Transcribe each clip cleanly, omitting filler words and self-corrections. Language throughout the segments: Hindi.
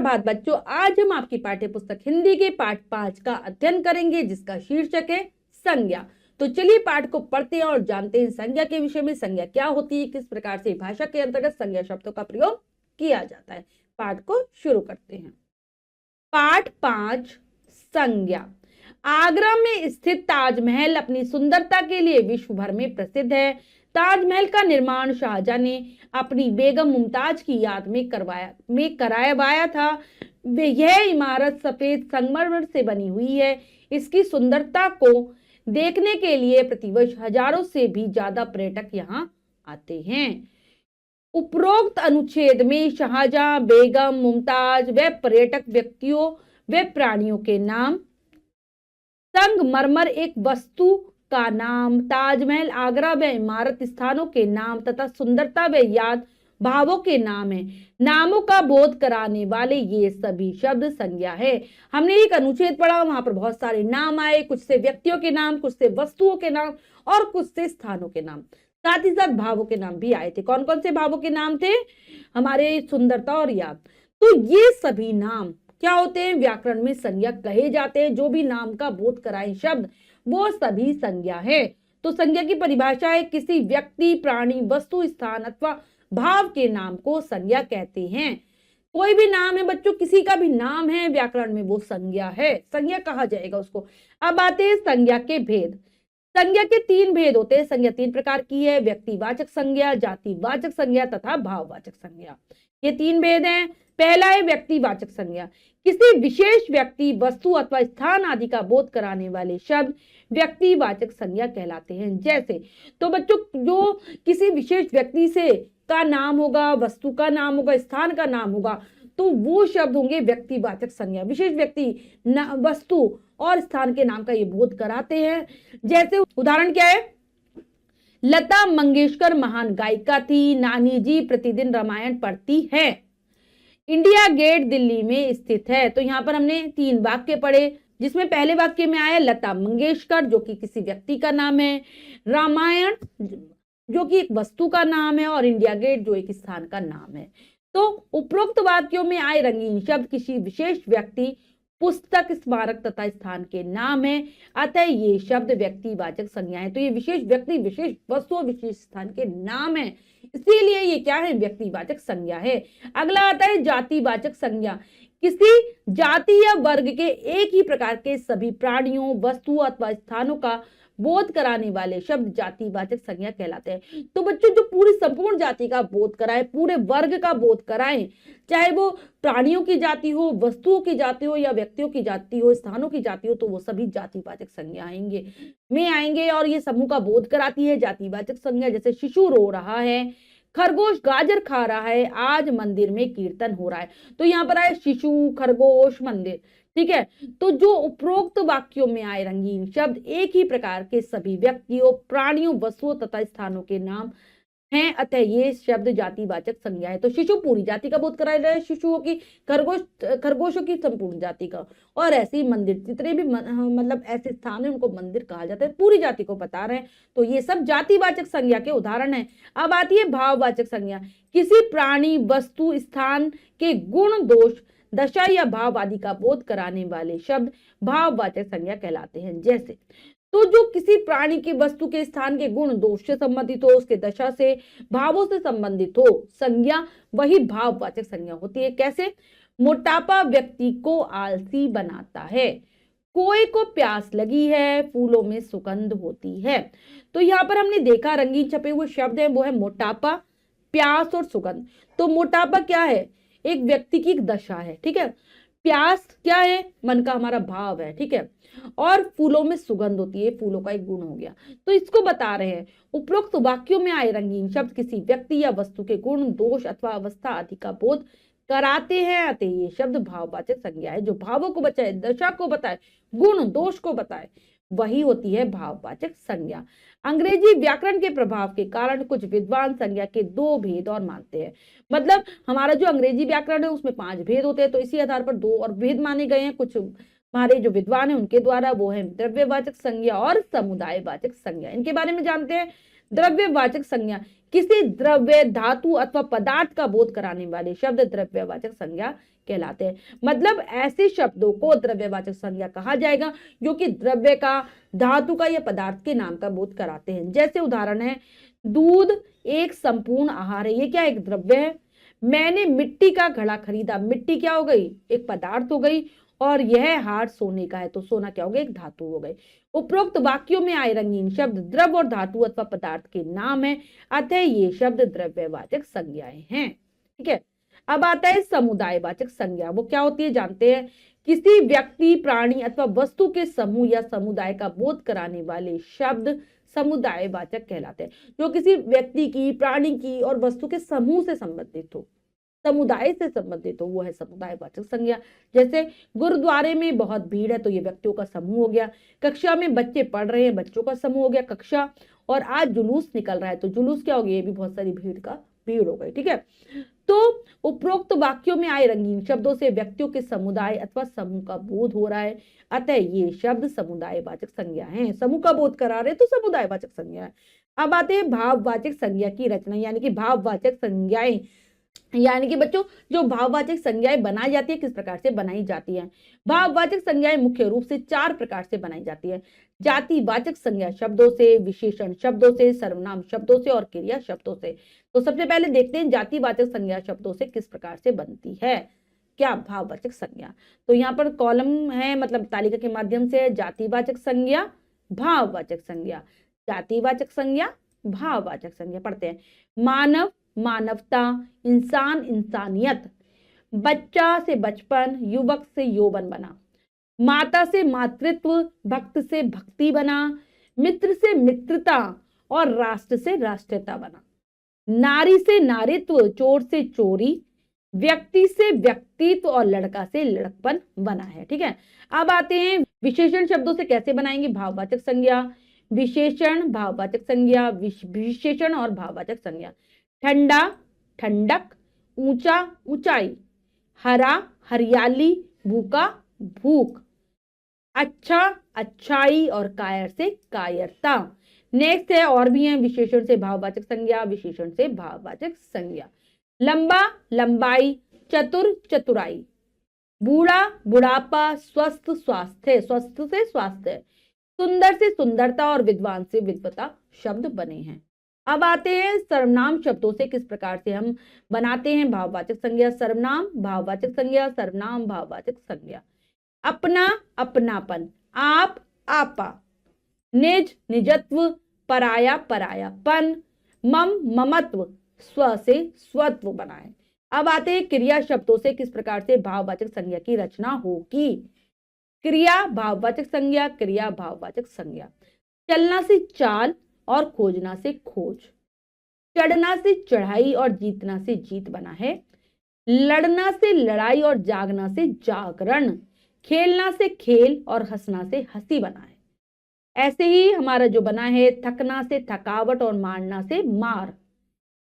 सुप्रभात बच्चों, आज हम आपकी पाठ्य पुस्तक हिंदी के पाठ 5 का अध्ययन करेंगे, जिसका शीर्षक है संज्ञा। तो चलिए पाठ को पढ़ते हैं और जानते हैं संज्ञा के विषय में। संज्ञा क्या होती है, किस प्रकार से भाषा के अंतर्गत संज्ञा शब्दों का प्रयोग किया जाता है। पाठ को शुरू करते हैं। पाठ 5 संज्ञा। आगरा में स्थित ताजमहल अपनी सुंदरता के लिए विश्व भर में प्रसिद्ध है। ताजमहल का निर्माण शाहजहां ने अपनी बेगम मुमताज की याद में कराया था। यह इमारत सफेद संगमरमर से बनी हुई है। इसकी सुंदरता को देखने के लिए प्रतिवर्ष हजारों से भी ज्यादा पर्यटक यहाँ आते हैं। उपरोक्त अनुच्छेद में शाहजहां, बेगम मुमताज व पर्यटक व्यक्तियों व प्राणियों के नाम, संगमरमर एक वस्तु का नाम, ताजमहल, आगरा व इमारत स्थानों के नाम तथा सुंदरता व याद भावों के नाम है। नामों का बोध कराने वाले ये सभी शब्द संज्ञा है। हमने एक अनुच्छेद पढ़ा, वहां पर बहुत सारे नाम आए, कुछ से व्यक्तियों के नाम, कुछ से वस्तुओं के नाम और कुछ से स्थानों के नाम, साथ ही साथ भावों के नाम भी आए थे। कौन कौन से भावों के नाम थे? हमारे सुंदरता और याद। तो ये सभी नाम क्या होते हैं? व्याकरण में संज्ञा कहे जाते हैं। जो भी नाम का बोध कराए शब्द, वो सभी संज्ञा है। तो संज्ञा की परिभाषा है किसी व्यक्ति, प्राणी, वस्तु, स्थान अथवा भाव के नाम को संज्ञा कहते हैं। कोई भी नाम है बच्चों, किसी का भी नाम है, व्याकरण में वो संज्ञा है, संज्ञा कहा जाएगा उसको। अब आते हैं संज्ञा के भेद। संज्ञा के 3 भेद होते हैं। संज्ञा 3 प्रकार की है: व्यक्तिवाचक संज्ञा, जातिवाचक संज्ञा तथा भाववाचक संज्ञा। ये 3 भेद हैं। पहला है व्यक्तिवाचक संज्ञा। किसी विशेष व्यक्ति, वस्तु अथवा स्थान आदि का बोध कराने वाले शब्द व्यक्तिवाचक संज्ञा कहलाते हैं। जैसे, तो बच्चों जो किसी विशेष व्यक्ति से का नाम होगा, वस्तु का नाम होगा, स्थान का नाम होगा, तो वो शब्द होंगे व्यक्तिवाचक संज्ञा। विशेष व्यक्ति, वस्तु और स्थान के नाम का ये बोध कराते हैं। जैसे उदाहरण क्या है? लता मंगेशकर महान गायिका थी। नानी जी प्रतिदिन रामायण पढ़ती है। इंडिया गेट दिल्ली में स्थित है। तो यहाँ पर हमने 3 वाक्य पढ़े, जिसमें पहले वाक्य में आया लता मंगेशकर, जो कि किसी व्यक्ति का नाम है, रामायण जो कि एक वस्तु का नाम है, और इंडिया गेट जो एक स्थान का नाम है। तो उपरोक्त वाक्यों में आए रंगीन शब्द किसी विशेष व्यक्ति, पुस्तक, स्मारक तथा स्थान के नाम है। अतः ये शब्द व्यक्तिवाचक संज्ञा है। तो ये विशेष व्यक्ति, विशेष वस्तु, विशेष स्थान के नाम है, इसीलिए ये क्या है? व्यक्तिवाचक संज्ञा है। अगला आता है जातिवाचक संज्ञा। किसी जाति या वर्ग के एक ही प्रकार के सभी प्राणियों, वस्तु अथवा स्थानों का बोध कराने वाले शब्द जातिवाचक संज्ञा कहलाते हैं। तो बच्चों जो पूरी संपूर्ण जाति का बोध कराए, पूरे वर्ग का बोध कराए, चाहे वो प्राणियों की जाति हो, वस्तुओं की जाति हो, या व्यक्तियों की जाति हो, स्थानों की जाति हो, तो वो सभी जातिवाचक संज्ञा आएंगे और ये समूह का बोध कराती है जातिवाचक संज्ञा। जैसे शिशु रो रहा है, खरगोश गाजर खा रहा है, आज मंदिर में कीर्तन हो रहा है। तो यहाँ पर आए शिशु, खरगोश, मंदिर। ठीक है। तो जो उपरोक्त वाक्यों में आए रंगीन शब्द एक ही प्रकार के सभी व्यक्तियों, प्राणियों, वस्तुओं तथा स्थानों के नाम हैं। अतः ये शब्द जातिवाचक संज्ञा है। तो शिशु पूरी जाति का बोध करा रहा है, शिशुओं की, खरगोशों की संपूर्ण जाति का, और ऐसे ही मंदिर, जितने भी मतलब ऐसे स्थान है उनको मंदिर कहा जाता है, पूरी जाति को बता रहे हैं। तो ये सब जातिवाचक संज्ञा के उदाहरण है। अब आती है भाववाचक संज्ञा। किसी प्राणी, वस्तु, स्थान के गुण, दोष, दशा या भाव आदि का बोध कराने वाले शब्द भाववाचक संज्ञा कहलाते हैं। जैसे, तो जो किसी प्राणी के, वस्तु के, स्थान के गुण, दोष से संबंधित हो, उसके दशा से, भावों से संबंधित हो संज्ञा, वही भाववाचक संज्ञा होती है। कैसे? मोटापा व्यक्ति को आलसी बनाता है। कोई को प्यास लगी है, फूलों में सुगंध होती है। तो यहाँ पर हमने देखा रंगीन छपे हुए शब्द है, वो है मोटापा, प्यास और सुगंध। तो मोटापा क्या है? एक व्यक्ति की एक दशा है। ठीक है। प्यास क्या है? मन का हमारा भाव है। ठीक है। और फूलों में सुगंध होती है, फूलों का एक गुण हो गया। तो इसको बता रहे हैं। उपरोक्त वाक्यों में आए रंगीन शब्द किसी व्यक्ति या वस्तु के गुण, दोष अथवा अवस्था आदि का बोध कराते हैं। अतः ये शब्द भाववाचक संज्ञा है। जो भावों को बताए, दशा को बताए, गुण, दोष को बताए, वही होती है भाववाचक संज्ञा। अंग्रेजी व्याकरण के प्रभाव के कारण कुछ विद्वान संज्ञा के 2 भेद और मानते हैं। मतलब हमारा जो अंग्रेजी व्याकरण है उसमें 5 भेद होते हैं, तो इसी आधार पर 2 और भेद माने गए हैं। कुछ हमारे जो विद्वान है उनके द्वारा, वो है द्रव्यवाचक संज्ञा और समुदायवाचक संज्ञा। इनके बारे में जानते हैं। द्रव्यवाचक संज्ञा, किसी द्रव्य, धातु अथवा पदार्थ का बोध कराने वाले शब्द द्रव्यवाचक संज्ञा कहलाते हैं। मतलब ऐसे शब्दों को द्रव्यवाचक संज्ञा कहा जाएगा जो कि द्रव्य का, धातु का या पदार्थ के नाम का बोध कराते हैं। जैसे उदाहरण है, दूध एक संपूर्ण आहार है, ये क्या एक द्रव्य है। मैंने मिट्टी का घड़ा खरीदा, मिट्टी क्या हो गई, एक पदार्थ हो गई, और यह हार सोने का है, तो सोना क्या हो गया, एक धातु हो गई। उपरोक्त वाक्यों में आए रंगीन शब्द द्रव्य और धातु अथवा पदार्थ के नाम है, अतः ये शब्द द्रव्यवाचक संज्ञाएं हैं। ठीक है, अब आता है समुदायवाचक संज्ञा। वो क्या होती है जानते हैं। किसी व्यक्ति, प्राणी अथवा वस्तु के समूह या समुदाय का बोध कराने वाले शब्द समुदायवाचक कहलाते हैं। जो किसी व्यक्ति की, प्राणी की और वस्तु के समूह से संबंधित हो, समुदाय से संबंधित हो, वो है समुदायवाचक संज्ञा। जैसे गुरुद्वारे में बहुत भीड़ है, तो ये व्यक्तियों का समूह हो गया। कक्षा में बच्चे पढ़ रहे हैं, बच्चों का समूह हो गया कक्षा। और आज जुलूस निकल रहा है, तो जुलूस क्या हो गया, ये भी बहुत सारी भीड़ हो गई। ठीक है, तो उपरोक्त वाक्यों में आए रंगीन शब्दों से व्यक्तियों के समुदाय अथवा समूह का बोध हो रहा है, अतः ये शब्द समुदायवाचक संज्ञा है। समूह का बोध करा रहे तो समुदायवाचक संज्ञा है। अब आते हैं भाववाचक संज्ञा की रचना, यानी कि भाववाचक संज्ञाएं, यानी कि बच्चों जो भाववाचक संज्ञाएं बनाई जाती है, किस प्रकार से बनाई जाती है। भाववाचक संज्ञाएं मुख्य रूप से 4 प्रकार से बनाई जाती है। जातिवाचक संज्ञा शब्दों से, विशेषण शब्दों से, सर्वनाम शब्दों से और क्रिया शब्दों से। तो सबसे पहले देखते हैं जातिवाचक संज्ञा शब्दों से किस प्रकार से बनती है क्या भाववाचक संज्ञा। तो यहाँ पर कॉलम है, मतलब तालिका के माध्यम से, जातिवाचक संज्ञा, भाववाचक संज्ञा, जातिवाचक संज्ञा, भाववाचक संज्ञा। पढ़ते हैं। मानव, मानवता, इंसान, इंसानियत, बच्चा से बचपन, युवक से यौवन बना, माता से मातृत्व, भक्त से भक्ति बना, मित्र से मित्रता और राष्ट्र से राष्ट्रीयता बना, नारी से नारित्व, चोर से चोरी, व्यक्ति से व्यक्तित्व और लड़का से लड़कपन बना है। ठीक है, अब आते हैं विशेषण शब्दों से कैसे बनाएंगे भाववाचक संज्ञा। विशेषण, भाववाचक संज्ञा, विशेषण और भाववाचक संज्ञा। ठंडा, ठंडक, ऊंचा, ऊंचाई, हरा, हरियाली, भूखा, भूख, अच्छा, अच्छाई और कायर से कायरता। नेक्स्ट है, और भी है विशेषण से भाववाचक संज्ञा, विशेषण से भाववाचक संज्ञा। लंबा, लंबाई, चतुर, चतुराई, बूढ़ा, बुढ़ापा, स्वस्थ, स्वास्थ्य, स्वस्थ से स्वास्थ्य, सुंदर से सुंदरता और विद्वान से विद्वता शब्द बने हैं। अब आते हैं सर्वनाम शब्दों से किस प्रकार से हम बनाते हैं भाववाचक संज्ञा। सर्वनाम, भाववाचक संज्ञा, सर्वनाम, भाववाचक संज्ञा। अपना, अपनापन, आप, आपा, निज, निजत्व, पराया, परायापन, मम, ममत्व, स्व से स्वत्व बनाए। अब आते हैं क्रिया शब्दों से किस प्रकार से भाववाचक संज्ञा की रचना होगी। क्रिया, भाववाचक संज्ञा, क्रिया, भाववाचक संज्ञा। चलना से चाल और खोजना से खोज, चढ़ना से चढ़ाई और जीतना से जीत बना है, लड़ना से लड़ाई और जागना से जागरण, खेलना से खेल और हंसना से हंसी बना है। ऐसे ही हमारा जो बना है थकना से थकावट और मारना से मार,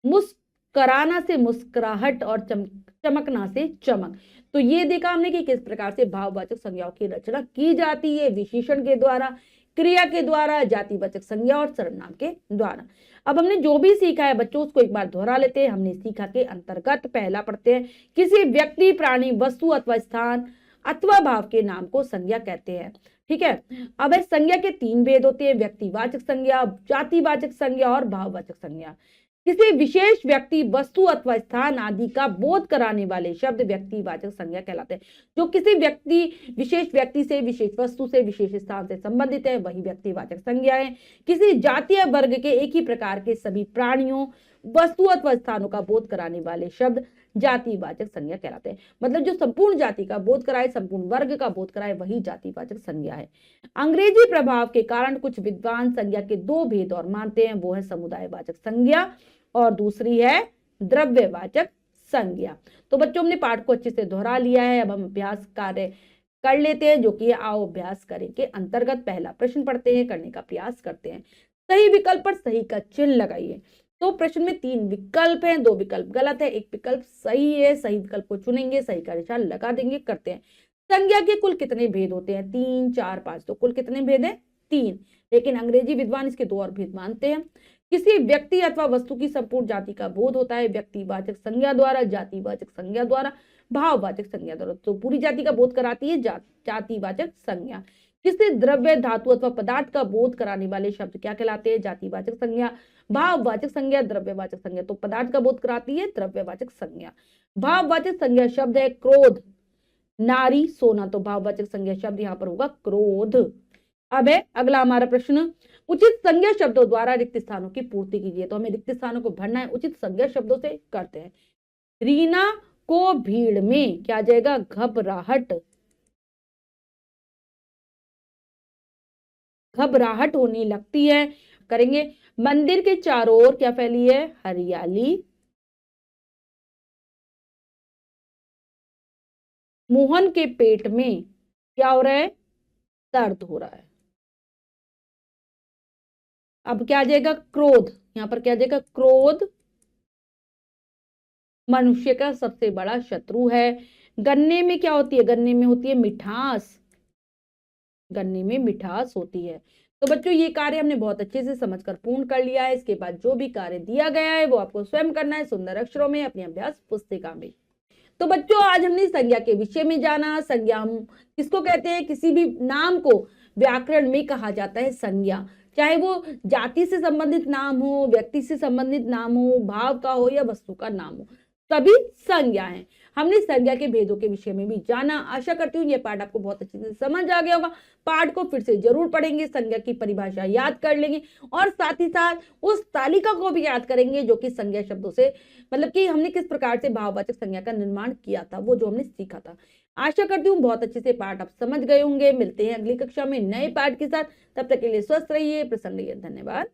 मुस्कुराना से मुस्कुराहट और चमकना से चमक। तो ये देखा हमने कि किस प्रकार से भाववाचक संज्ञाओं की रचना की जाती है, विशेषण के द्वारा, क्रिया के द्वारा, जातिवाचक संज्ञा और सर्वनाम के द्वारा। अब हमने जो भी सीखा है बच्चों उसको एक बार दोहरा लेते हैं। हमने सीखा के अंतर्गत पहला पढ़ते हैं, किसी व्यक्ति, प्राणी, वस्तु अथवा स्थान अथवा भाव के नाम को संज्ञा कहते हैं। ठीक है, अब इस संज्ञा के 3 भेद होते हैं, व्यक्तिवाचक संज्ञा, जातिवाचक संज्ञा और भाववाचक संज्ञा। किसी विशेष व्यक्ति, वस्तु अथवा स्थान आदि का बोध कराने वाले शब्द व्यक्तिवाचक संज्ञा कहलाते हैं। जो किसी व्यक्ति, विशेष व्यक्ति से, विशेष वस्तु से, विशेष स्थान से संबंधित है, वही व्यक्तिवाचक संज्ञा है। किसी जाति या वर्ग के एक ही प्रकार के सभी प्राणियों, वस्तु अथवा स्थानों का बोध कराने वाले शब्द जातिवाचक संज्ञा कहलाते हैं। मतलब जो संपूर्ण जाति का बोध कराए, संपूर्ण वर्ग का बोध कराए, वही जातिवाचक संज्ञा है। अंग्रेजी प्रभाव के कारण कुछ विद्वान संज्ञा के 2 भेद और मानते हैं, वो है समुदायवाचक संज्ञा और दूसरी है द्रव्यवाचक संज्ञा। तो बच्चों हमने पाठ को अच्छे से दोहरा लिया है। अब हम अभ्यास कार्य कर लेते हैं, जो कि आओ अभ्यास करें के अंतर्गत पहला प्रश्न पढ़ते हैं, करने का प्रयास करते हैं। सही विकल्प पर सही का चिन्ह लगाइए। तो प्रश्न में 3 विकल्प हैं, 2 विकल्प गलत है, 1 विकल्प सही है। सही विकल्प को चुनेंगे, सही का निशान लगा देंगे। करते हैं। संज्ञा के कुल कितने भेद होते हैं? 3, 4, 5। तो कुल कितने भेद हैं? 3। लेकिन अंग्रेजी विद्वान इसके 2 और भेद मानते हैं। किसी व्यक्ति अथवा वस्तु की संपूर्ण जाति का बोध होता है व्यक्तिवाचक संज्ञा द्वारा, जातिवाचक संज्ञा द्वारा, भाववाचक संज्ञा द्वारा। तो पूरी जाति का बोध कराती है जातिवाचक संज्ञा। किसी द्रव्य, धातु अथवा पदार्थ का बोध कराने वाले शब्द क्या कहलाते हैं? जातिवाचक संज्ञा, भाववाचक संज्ञा, द्रव्यवाचक संज्ञा। तो पदार्थ का बोध कराती है द्रव्यवाचक संज्ञा। भाववाचक संज्ञा शब्द है क्रोध, नारी, सोना। तो भाववाचक संज्ञा शब्द यहाँ पर होगा क्रोध। अब है अगला हमारा प्रश्न, उचित संज्ञा शब्दों द्वारा रिक्त स्थानों की पूर्ति कीजिए। तो हमें रिक्त स्थानों को भरना है उचित संज्ञा शब्दों से, करते हैं। रीना को भीड़ में क्या आ जाएगा? घबराहट, घबराहट होने लगती है। करेंगे, मंदिर के चारों ओर क्या फैली है? हरियाली। मोहन के पेट में क्या हो रहा है? दर्द हो रहा है। अब क्या आ जाएगा? क्रोध। यहां पर क्या आ जाएगा? क्रोध मनुष्य का सबसे बड़ा शत्रु है। गन्ने में क्या होती है? गन्ने में होती है मिठास, गन्ने में मिठास होती है। तो बच्चों ये कार्य हमने बहुत अच्छे से समझकर पूर्ण कर लिया है। इसके बाद जो भी कार्य दिया गया है वो आपको स्वयं करना है सुंदर अक्षरों में अपनी अभ्यास पुस्तिका में। तो बच्चों आज हमने संज्ञा के विषय में जाना। संज्ञा हम किसको कहते हैं? किसी भी नाम को व्याकरण में कहा जाता है संज्ञा, चाहे वो जाति से संबंधित नाम हो, व्यक्ति से संबंधित नाम हो, भाव का हो या वस्तु का नाम हो, सभी संज्ञा है। हमने संज्ञा के भेदों के विषय में भी जाना। आशा करती हूँ ये पाठ आपको बहुत अच्छे से समझ आ गया होगा। पाठ को फिर से जरूर पढ़ेंगे, संज्ञा की परिभाषा याद कर लेंगे और साथ ही साथ उस तालिका को भी याद करेंगे जो कि संज्ञा शब्दों से, मतलब कि हमने किस प्रकार से भाववाचक संज्ञा का निर्माण किया था, वो जो हमने सीखा था। आशा करती हूँ बहुत अच्छे से पाठ आप समझ गए होंगे। मिलते हैं अगली कक्षा में नए पाठ के साथ। तब तक के लिए स्वस्थ रहिए, प्रसन्न रहिए। धन्यवाद।